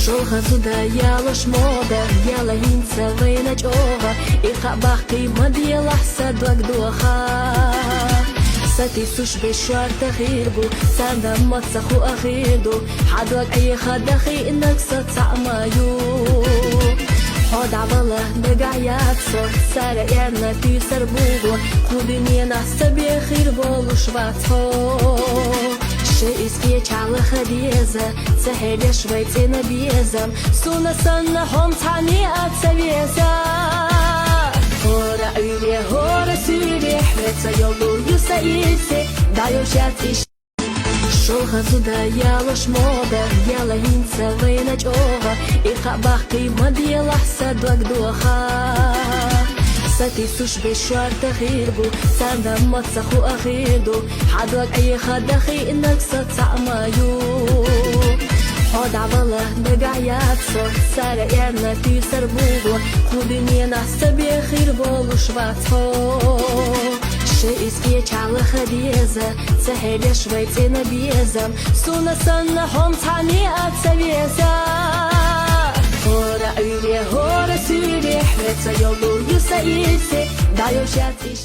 Шолхазуда яла шмода, яла гинца вейнач ова, и хабахки мадьела садвак дуаха. Сати суш бешарта хирбу, санда мацаху ахиду, حدوك أي خدخي إنك ستعمايو حد عبالة بقعيات صور سارة يانا في سربوغو خودني نحسبي خير بولوش باتفو شيء اسكي چعل خديزة سهل شويتين بيزم سونا سنة هم تعني أتسبيزة هورا أولي هورا سيري حريتا يولو يسايسي دايو شاتيش Шолхазуда яла шмода, яла гинца вейнач ова, и хабахки мадьела садвак дуаха. Сати суш бешарта хирбу, санда мацаху ахиду, حدوك أي خدخي إنك ستعمايو حد عبالة بقعيات صور سارة يانا في سربوغو خودني نحسبي خير بولوش باتفو شيء اسكي چعل خديزة سهل شويتين بيزم سونا سنة هم تعني أتسبيزة هورا أولي هورا سيري حريتا يولو يسايسي دايو شاتيش